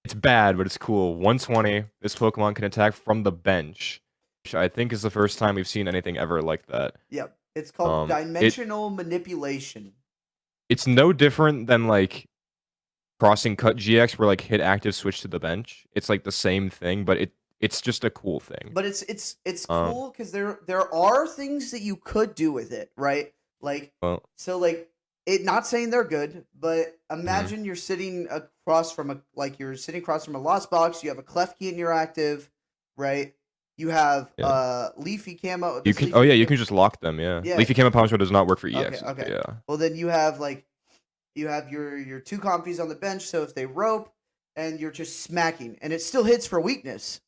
It's bad, but it's cool. 120. This Pokemon can attack from the bench, which I think is the first time we've seen anything ever like that. Yep. It's called It Dimensional Manipulation. it's no different than like Crossing Cut GX, where like hit active switch to the bench. It's like the same thing, but it's just a cool thing. But it's Um, cool because there are things that you could do with it, right? Like well, so like it not saying they're good, but Mm-hmm. imagine you're sitting across from a Lost Box, you have a Klefki in your active, right? You have Yeah. Leafy Camo. You This can. Leafy Oh yeah, you Camo- can just lock them. Yeah. Yeah. Leafy Camo Poncho does not work for Okay, EXs. okay. Yeah. Well then you have your two compies on the bench, so if they rope and you're just smacking and it still hits for weakness.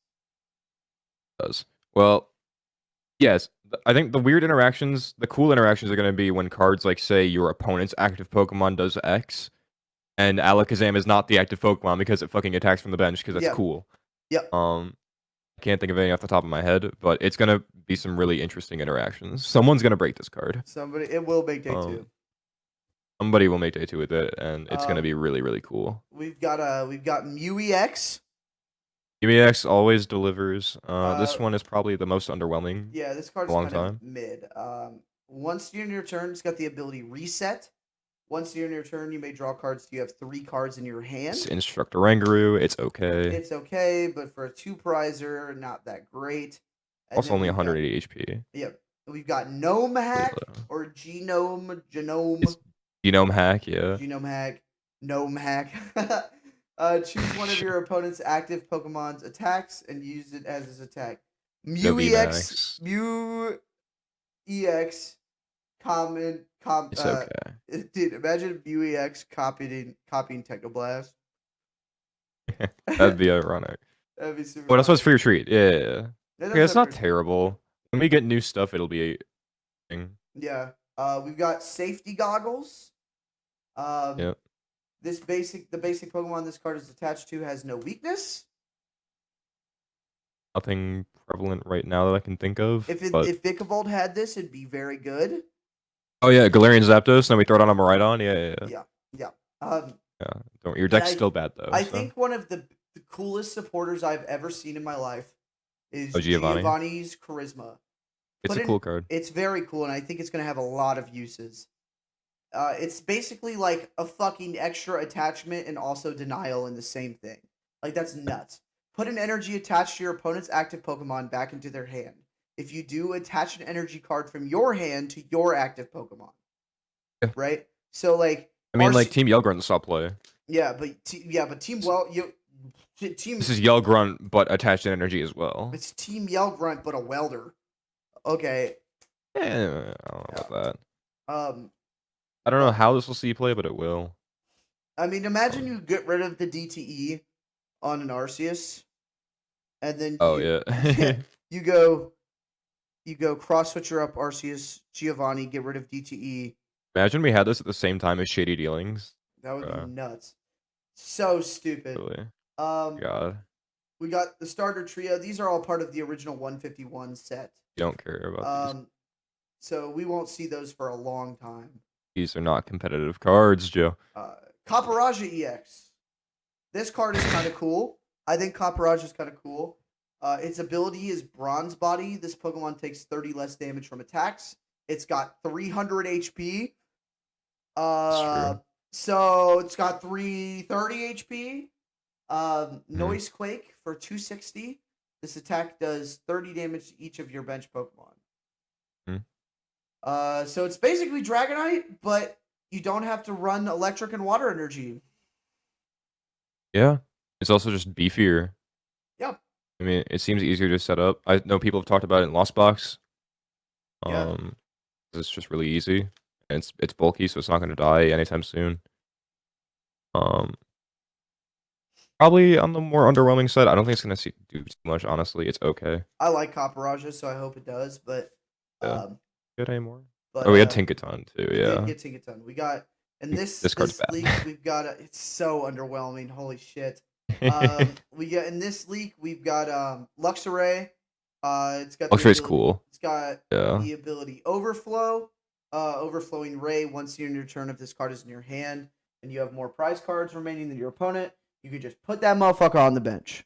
It does. Well, yes. I think the weird interactions, the cool interactions are going to be when cards like say your opponent's active Pokemon does X, and Alakazam is not the active Pokemon because it fucking attacks from the bench because that's Yep. cool. Yep. I can't think of any off the top of my head, but it's gonna be some really interesting interactions. Someone's gonna break this card. It will make day Um, two. Somebody will make day 2 with it, and it's gonna Um, be really, really cool. We've got Mew EX. UEX always delivers. This Uh, one is probably the most underwhelming. Yeah, this A card's long kind of time. mid. Once during your turn, it's got the ability reset. Once during your turn, you may draw cards. You have 3 cards in your hand. It's Instructor Rangaroo. It's okay. It's okay, but for a 2 prizer, not that great. And Also then only we've got- 180 HP. Yep. We've got Gnome Hack Pretty low. or Genome It's Genome Hack, yeah. Genome Hack, Gnome Hack. Choose one of your opponent's active Pokemon's attacks and use it as his attack. No VMAX. Mew EX, It's okay. dude, imagine Mew EX copying Technoblast. That'd be ironic. That'd be super. But that's what's funny. for your treat. Yeah. Yeah, that's Yeah, it's not pretty- terrible. When we get new stuff, it'll be a thing. Yeah. We've got safety goggles. Yep. The basic Pokemon this card is attached to has no weakness. Nothing prevalent right now that I can think of. If but... Vikavolt had this, it'd be very good. Oh yeah, Galarian Zapdos, and then we throw it on a Miraidon. Yeah. Your deck's still bad though. I so. think one of the coolest supporters I've ever seen in my life is Giovanni. Giovanni's Charisma. It's a cool card. It's very cool, and I think it's going to have a lot of uses. It's basically like a fucking extra attachment and also denial in the same thing. Like, that's nuts. Put an energy attached to your opponent's active Pokemon back into their hand. If you do, attach an energy card from your hand to your active Pokemon. Yeah. Right? So, like... I mean, like, Team Yellgrunt saw play. Yeah, but Team This is Yellgrunt, but attached to energy as well. It's Team Yellgrunt, but a welder. Okay. Yeah, I don't know about that. I don't know how this will see play, but it will. I mean, imagine you get rid of the DTE on an Arceus, and then you go cross switcher up Arceus, Giovanni, get rid of DTE. Imagine we had this at the same time as Shady Dealings. That would be nuts. So stupid. Really? God. We got the starter trio. These are all part of the original 151 set. You don't care about these. So we won't see those for a long time. These are not competitive cards, Joe. Caparajah EX. This card is kind of cool. I think Caparajah is kind of cool. Its ability is Bronze Body. This Pokemon takes 30 less damage from attacks. It's got 300 HP. So it's got 330 HP. Noise Quake for 260. This attack does 30 damage to each of your bench Pokemon. So it's basically Dragonite, but you don't have to run electric and water energy. Yeah. It's also just beefier. Yep. I mean, it seems easier to set up. I know people have talked about it in Lost Box. Yeah. It's just really easy. And it's bulky, so it's not going to die anytime soon. Probably on the more underwhelming side. I don't think it's going to do too much, honestly. It's okay. I like Caparajah, so I hope it does, but Good anymore. But Oh, we had Tinkaton too. we Yeah. did get Tinkaton. We got in This card's bad. league we've got it's so underwhelming. Holy shit. We got in this league we've got Luxray. It's got the Luxray's ability- cool. It's got Yeah. the ability Overflow. Overflowing Ray. Once you're in your turn, if this card is in your hand and you have more prize cards remaining than your opponent, you can just put that motherfucker on the bench.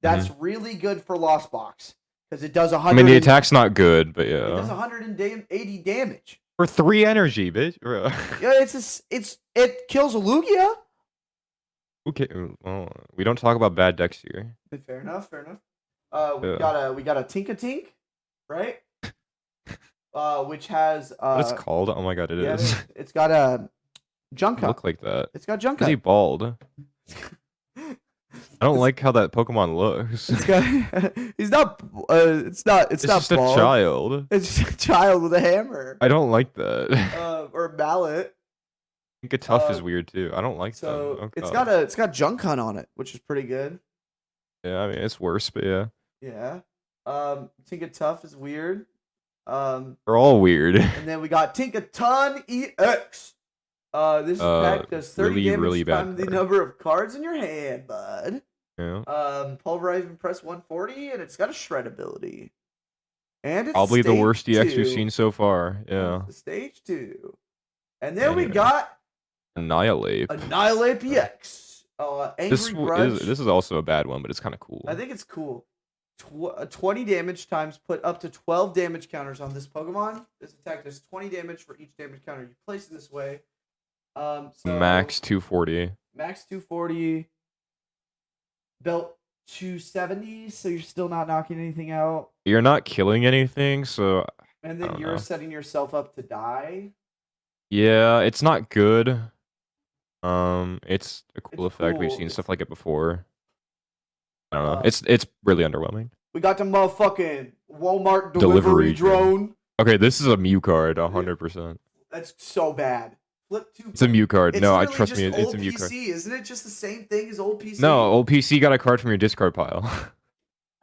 That's really good for Lost Box because it does 100. I mean, the attack's not good, but It does yeah. 180 damage. For 3 energy, bitch. Yeah, it kills a Lugia. Okay. Well, we don't talk about bad decks here. Fair enough. We Yeah. got a Tinkatink, right? Which has What it's called? Oh my god, it is. it's got a Junka. Look like that. It's got Is Junka. he bald? I don't like how that Pokemon looks. It's got, he's not. It's not just bald. a child. It's just a child with a hammer. I don't like that. Or a mallet. I think a tough is weird too. I don't like So them. Oh, it's God. got Junkun on it, which is pretty good. Yeah, I mean it's worse, but yeah. Yeah. Tinka Tough is weird. They're all weird. And then we got Tinkaton EX. This pack does 30 really, damage really bad times the card. number of cards in your hand, bud. Yeah. Pulverize and press 140, and it's got a shred ability. And it's Probably the stage worst EX 2. we've seen so far. Yeah. It's stage 2. And then we Yeah. got Annihilate. Annihilate EX. Angry Grudge. This is also a bad one, but it's kind of cool. I think it's cool. 20 damage times put up to 12 damage counters on this Pokemon. This attack does 20 damage for each damage counter you place it this way. So Max 240. Max 240. Belt 270, so you're still not knocking anything out. You're not killing anything, so And I then don't you're know. setting yourself up to die. yeah, it's not good. It's a cool It's effect. We've cool. seen stuff like it before. I don't know. Uh, It's really underwhelming. We got the motherfucking Walmart Delivery delivery drone. Okay, this is a Mew card, 100%. That's so bad. Flip 2. It's a Mew card. It's No, I literally trust just me. It's old a Mew PC, card. isn't it just the same thing as old PC? No, old PC got a card from your discard pile.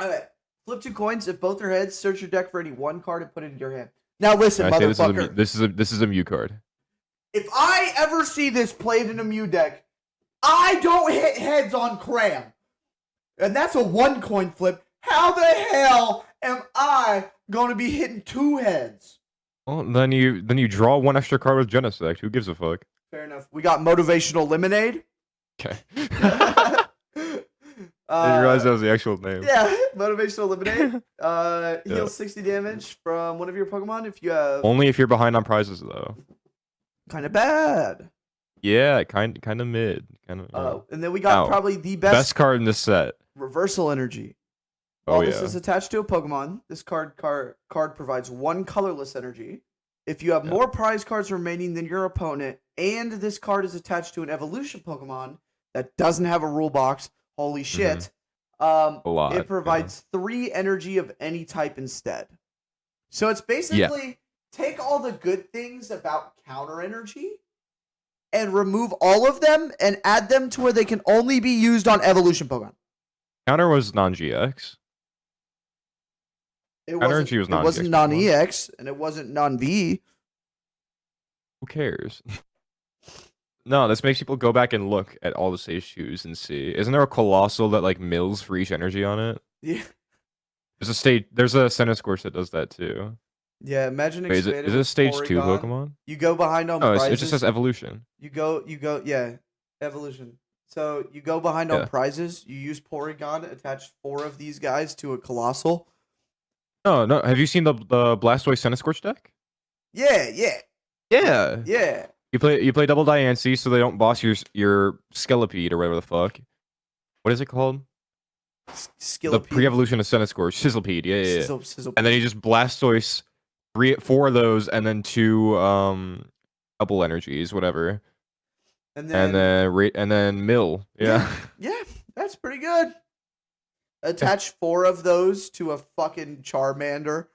Alright. Flip 2 coins. If both are heads, search your deck for any one card and put it in your hand. Now listen, I say motherfucker. this is a Mew card. If I ever see this played in a Mew deck, I don't hit heads on Cram. And that's a 1 coin flip. How the hell am I going to be hitting 2 heads? Well, then you draw 1 extra card with Genesect. Who gives a fuck? Fair enough. We got Motivational Lemonade. Okay. I didn't realize that was the actual name. Yeah, Motivational Lemonade. Yeah. Heals 60 damage from one of your Pokemon if you have... Only if you're behind on prizes, though. Kind of bad. Yeah, kind of mid. Kind of. And then we got Ow. probably the Best card in this set. Reversal Energy. Oh While yeah. this is attached to a Pokemon, this card provides 1 colorless energy. If you have more prize cards remaining than your opponent, and this card is attached to an evolution Pokemon that doesn't have a rule box, holy shit, A lot. it provides 3 energy of any type instead. So it's basically take all the good things about counter energy and remove all of them and add them to where they can only be used on evolution Pokemon. Counter was non-GX. It Counter wasn't, energy was it wasn't non-GX non-EX and it wasn't non-V. Who cares? No, this makes people go back and look at all the stage 2s and see. Isn't there a Colossal that like mills for each energy on it? Yeah. There's a Center Scorch that does that too. Yeah, imagine Wait, is it expanding a with stage 2 Porygon. Pokemon? You go behind on No, prizes. it just says evolution. You go, yeah, evolution. So you go behind on Yeah. prizes. You use Porygon, attach 4 of these guys to a Colossal. No. Have you seen the Blastoise Center Scorch deck? Yeah. Yeah. You play double Diancie so they don't boss your Skelipede or whatever the fuck. What is it called? Skill The pre-evolution of Center Scorch, Sizzlepede. Yeah. Sizzle. And then you just Blastoise 4 of those, and then 2 double energies, whatever, and and then Mill. Yeah. yeah, that's pretty good. Attach 4 of those to a fucking Charmander.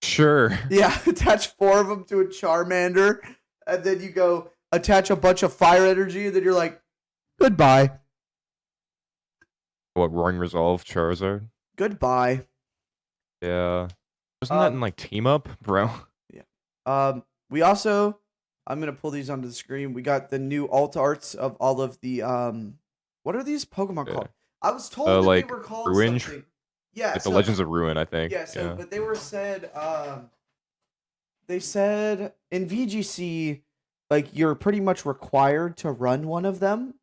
Sure. Yeah, attach 4 of them to a Charmander, and then you go attach a bunch of fire energy, and then you're like, goodbye. What, Roaring Resolve, Charizard? Goodbye. Yeah. Wasn't that in like Team Up, bro? We also, I'm gonna pull these onto the screen. We got the new alt arts of all of the what are these Pokemon Yeah. called? I was told that they Like were called Ruin, something. Yeah, like the so Legends of Ruin, I think. yeah, so Yeah. but they were said they said in VGC like you're pretty much required to run one of them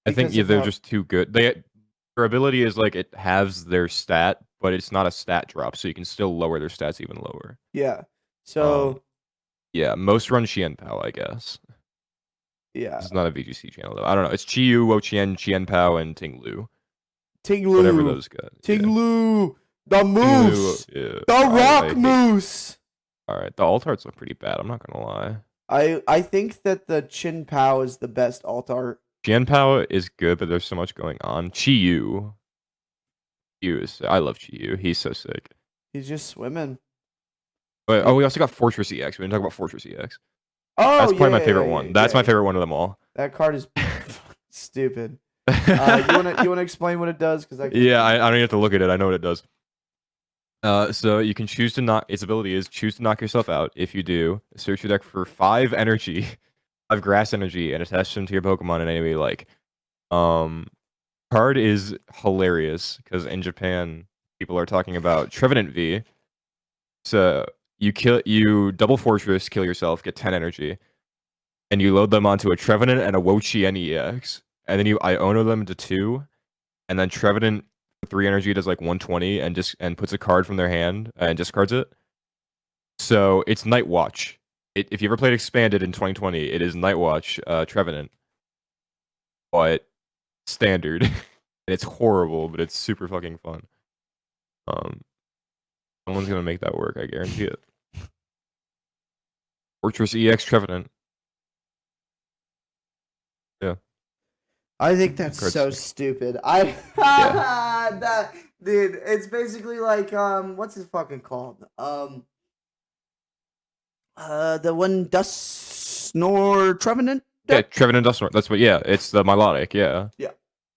I think because of they're how just too good. Their ability is like it halves their stat, but it's not a stat drop, so you can still lower their stats even lower. yeah. So Yeah, most run Chien Pao, I guess. yeah, This is not a VGC channel though. I don't know. It's Chiyu, Wo-Chien, Chien Pao, and Ting Lu. Whatever Tinglu, those guys. Yeah. Tinglu, the Ting Lu, moose, yeah. the rock hate- moose. Alright, the alt arts look pretty bad, I'm not gonna lie. I think that the Chin Pao is the best alt art. Chien Pao is good, but there's so much going on. Chiyu. I love Chiyu. He's so sick. He's just swimming. But we also got Fortress EX. We didn't talk about Fortress EX. Oh, That's probably my yeah, favorite yeah, one. yeah, That's my yeah. favorite one of them all. That card is stupid. You wanna explain what it does? Because Yeah, I don't even have to look at it. I know what it does. So you can choose to knock. Its ability is choose to knock yourself out. If you do, search your deck for 5 energy, 5 grass energy, and attach them to your Pokemon in any way you like. Card is hilarious because in Japan people are talking about Trevenant V. So you double Fortress, kill yourself, get 10 energy, and you load them onto a Trevenant and a Wo-Chien EX, and then you Iono them to 2, and then Trevenant 3 energy does like 120 and puts a card from their hand and discards it. So it's Night Watch. If you ever played Expanded in 2020, it is Night Watch Trevenant, but standard. And it's horrible, but it's super fucking fun. Someone's gonna make that work, I guarantee it. Fortress EX Trevenant. Yeah. I think that's Card's so sick. stupid. That dude, it's basically like what's it fucking called? The one Dust Snore Trevenant. Yeah, Trevenant Dusknoir. That's what. Yeah, it's the Milotic. Yeah.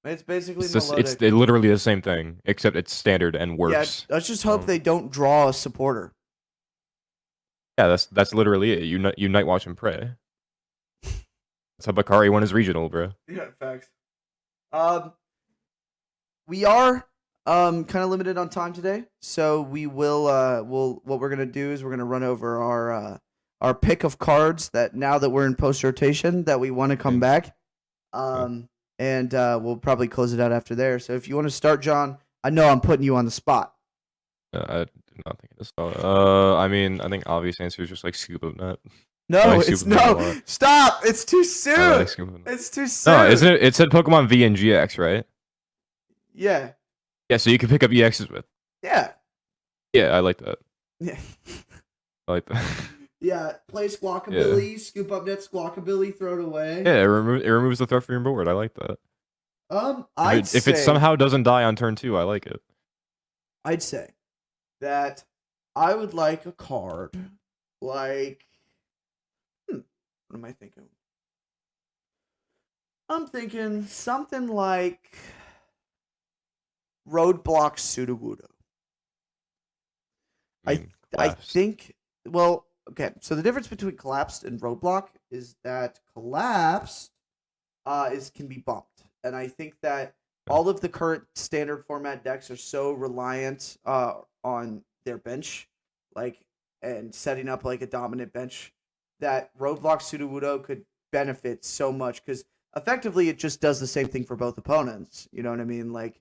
It's basically It's melodic. literally the same thing, except it's standard and Yeah, worse. let's just hope Um, they don't draw a supporter. Yeah, that's literally it. You Night Watch and pray. That's how Bakari won his regional, bro. Yeah, facts. We are kind of limited on time today, so we will what we're gonna do is we're gonna run over our pick of cards that now that we're in post rotation that we want to come back. And we'll probably close it out after there. So if you want to start, John, I know I'm putting you on the spot. I did not think of this. I mean, I think obvious answer is just like Scoop of Nut. No, like it's Super Bowl a no. lot. Stop! It's too I soon. like Scoop of Nut. It's too soon. No, isn't it? It said Pokemon V and GX, right? Yeah. Yeah, so you can pick up EXs with. Yeah. Yeah, I like that. Yeah. I like that. Yeah. Play Squawkabilly, scoop up net Squawkabilly, throw it away. Yeah, it removes the threat from your board. I like that. If it somehow doesn't die on turn 2, I like it. I'd say that I would like a card like what am I thinking? I'm thinking something like Roadblock Sudowoodo. I collapsed. think well, okay, so the difference between collapsed and roadblock is that collapsed can be bumped. And I think that all of the current standard format decks are so reliant on their bench, like and setting up like a dominant bench that Roadblock Sudowoodo could benefit so much because effectively it just does the same thing for both opponents. You know what I mean? Like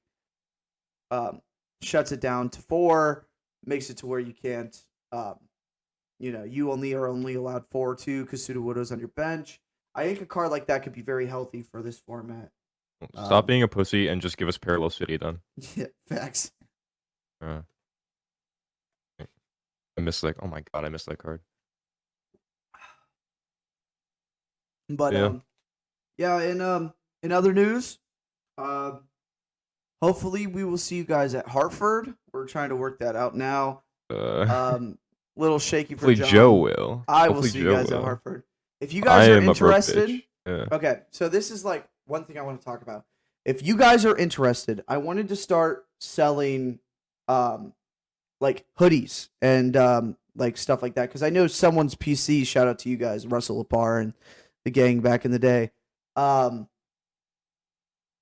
shuts it down to 4, makes it to where you can't you are only allowed 4 or 2 because Sudowoodo's on your bench. I think a card like that could be very healthy for this format. Stop being a pussy and just give us Parallel City then. Yeah, facts. I miss like, oh my god, I missed that card. But Yeah. in other news, hopefully we will see you guys at Hartford. We're trying to work that out now. Little shaky for Hopefully John. Joe will. I will Hopefully see you Joe guys at will. Hartford. If you guys I are am a broke interested, bitch. Yeah. okay, so this is like one thing I want to talk about. If you guys are interested, I wanted to start selling like hoodies and like stuff like that. Because I know someone's PC. Shout out to you guys, Russell Lepar and the gang back in the day.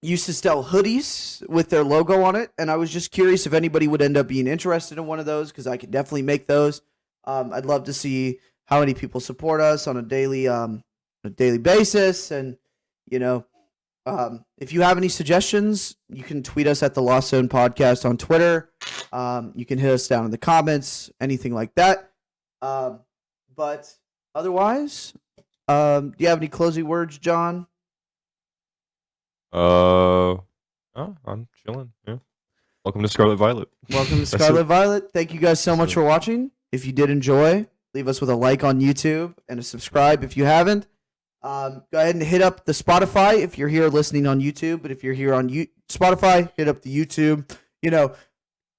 Used to sell hoodies with their logo on it, and I was just curious if anybody would end up being interested in one of those because I could definitely make those. I'd love to see how many people support us on a daily basis, and you know, if you have any suggestions, you can tweet us at the Lost Zone Podcast on Twitter. You can hit us down in the comments, anything like that. But otherwise, do you have any closing words, John? Oh, I'm chilling. Yeah. Welcome to Scarlet Violet. Welcome to Scarlet Violet. Thank you guys so much for watching. If you did enjoy, leave us with a like on YouTube and a subscribe if you haven't. Go ahead and hit up the Spotify if you're here listening on YouTube. But if you're here on Spotify, hit up the YouTube. You know,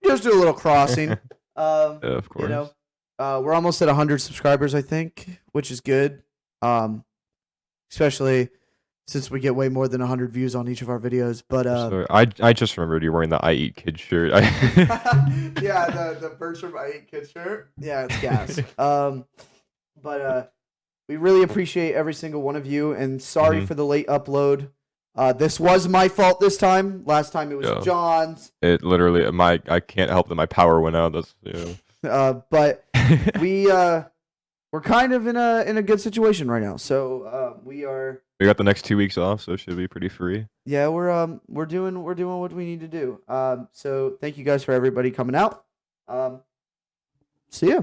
just do a little crossing. Yeah, of course. You know, we're almost at 100 subscribers, I think, which is good. Especially since we get way more than 100 views on each of our videos. But So I just remembered you wearing the I Eat Kids shirt. yeah, the Bertram I Eat Kids shirt. Yeah, it's gas. But we really appreciate every single one of you, and sorry for the late upload. This was my fault this time. Last time it was John's. It literally I can't help that my power went out. That's but we're kind of in a good situation right now. So we got the next 2 weeks off, so it should be pretty free. Yeah, we're doing what we need to do. So thank you guys for everybody coming out. See ya.